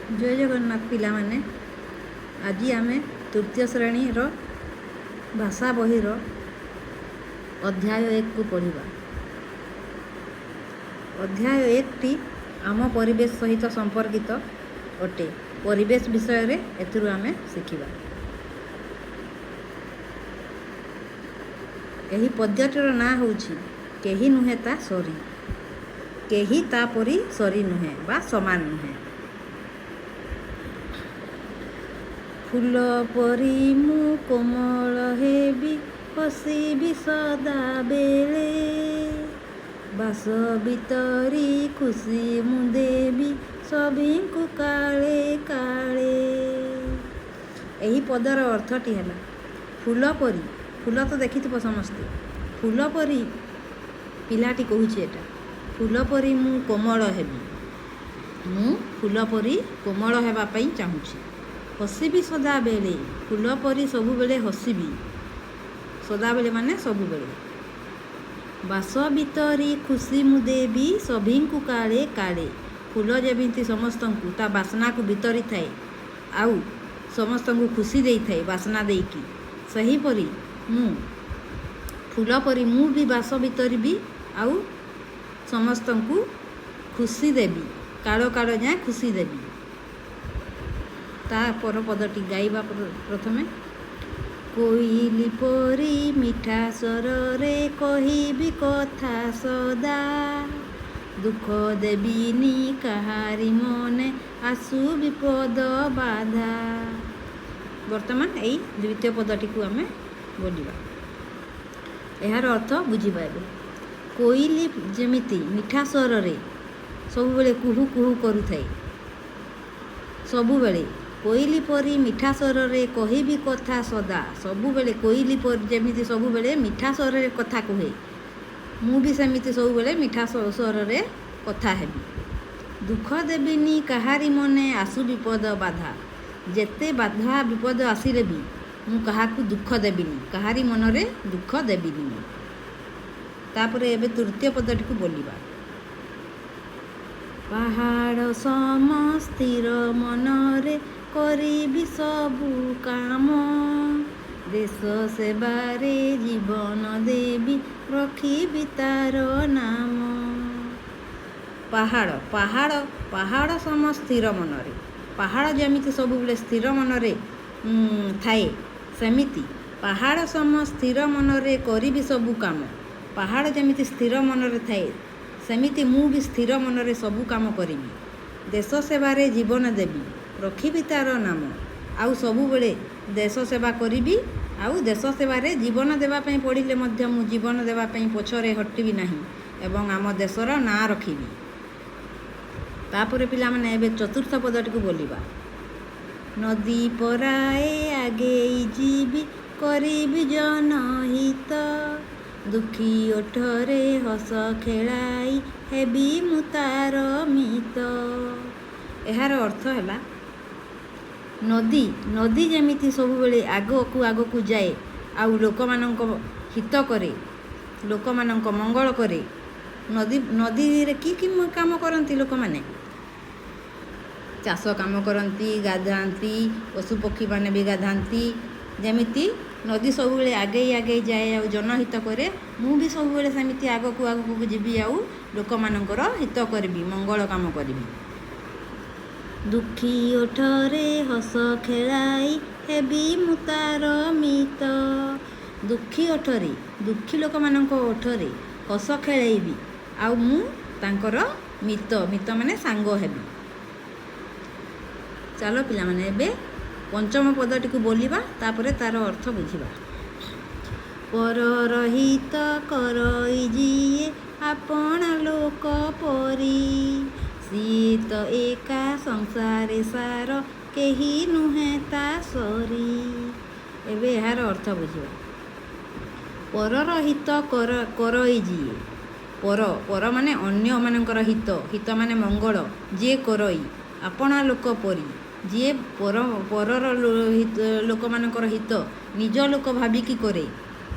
जय जगन्नाथ पिला माने आज आम तृतीय श्रेणीर भाषा बहीर अध्याय 1 को पढ़ा। अध्याय 1 टी आम परिवेश सहित संपर्कित अटे। परिवेश विषय रे एथिरु आमे शिखिबा। एही पद्यटीर ना होउछि केही नुहे ता सरी, केही ता परी सरी नुहे बा समान नुहे। फूल परी मु कोमल हेबी हसीबी सदा बेले, बास भितरी खुशी मु देबी सबींकु काले काले। एही पदर अर्थटी है फूल परी। फूल तो देखि समस्ते फूल परी पिलाटी कहूछि एटा। फूल परी मु कोमल हेबी, मु फूल परी कोमल हेबा पई चाहूछि। हसीबी सदा बेले, फूल परी सबु बेले हसीबी। सदा बेले माने सबु बेले। बास भितरी खुशी मु देबी सबींकु काले काले। फूल जेमिति समस्तंकु ता बासना को भितरी थाए आउ समस्तंकु खुशी देई थाए बासना देईकी, सही परी मु फूल परी मु भी बास भितरी भी आउ समस्तंकु खुशी देबी, कालो कालो जाए खुशी देबी। ता पर पदटी गाइबा प्रथमे। कोइली परी मिठा स्वरे कहिबी कथा सदा, दुख देबिनी काहारी मने आसु विपद बाधा। वर्तमान यही द्वितीय पदटी को आमे बोलिबा। यार अर्थ बुझिबा। एबे कोइली जेमिति मिठा स्वरे सब बेले कुहू कुहू करुथाए, सबु बेले कोइली परी मिठा स्वरे कहिबी कथा सदा। सबु बेले कोइली परी जेमिति सबु बेले मिठा स्वरे कथा कहे, मु भी सेमिति सबु बेले मिठा स्वरे कथा हेबी। दुख देबिनी काहारी मने आसु विपद बाधा। जेते बाधा विपद आसिले भी मु काहाकु दुख देबिनी, काहारी मनरे दुख देबिनी। तापरे एबे तृतीय पदटी को बोलिबा। पहाड़ सम स्थिर मनरे करिबी सबु काम, देश सेबारे जीवन देबी रखिबी तार नाम। पहाड़ पहाड़ पहाड़ सम स्थिर मनरे। पहाड़ जेमिति सबु बेले स्थिर मनरे थाए, सेमिति पहाड़ सम स्थिर मनरे करिबी सबु काम। पहाड़ जेमिति स्थिर मनरे थाए, सेमिति मु भी स्थिर मनरे सबु काम करिबी। देश सेबारे जीवन देबी रखिबी तार नाम। आउ सबु बेले देश सेवा करिबी, आउ देश सेबारे जीवन देबा पई पड़िले मध्य मु जीवन देबा पई पछरे हटिबी नाही एवं आम देशर ना रखिबी। तापरे पिला माने एबे चतुर्थ पदटी को बोलिबा। नदी पराए आगे जीबी करिबी जनहित, दुखी ओठरे हस खेलाई हेबी मु तार मित। एहार अर्थ है नदी नदी जेमिति सबु बेले आगकू जाए आउ लोकमानंक हित करे, लोकमानंक मंगल करे। नदी नदी रे की काम करती लोक माने? चाष काम करती, गाधाती, पशु पक्षी माने भी गाधाती। जेमिति नदी सब बेले आगे जाए आउ जनहित करे, मु भी सब बेले सेमिति आगकू जीवी आउ लोकमानंकर हित करबी, मंगल काम करबी। दुखी ओठरे हस खेलाई हेबी मु तार मित। दुखी ओठरे दुखी लोक मानक ओठरे हस खेलाइबी आउ मु तांकर मित। मित माने सांग हेबी। चलो पिला माने एबे पंचम पदटी को बोलिबा, तापरे तार अर्थ बुझिबा। पर रहित करई जिए आपना लोक परी, सीत एका संसारे सार केही नुहे ता सरी। एबे यार अर्थ बुझिबा। पर रहित करई जिए। पर माने अन्य मानकर हित, हित माने मंगल। जे करई आपना लोक परी, जे परर लोक मानकर हित निज लोक भाबिकी करे,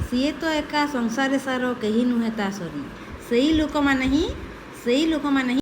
सीए तो एका संसारे सार केही नुहे ता सरी। सेई लोक माने ही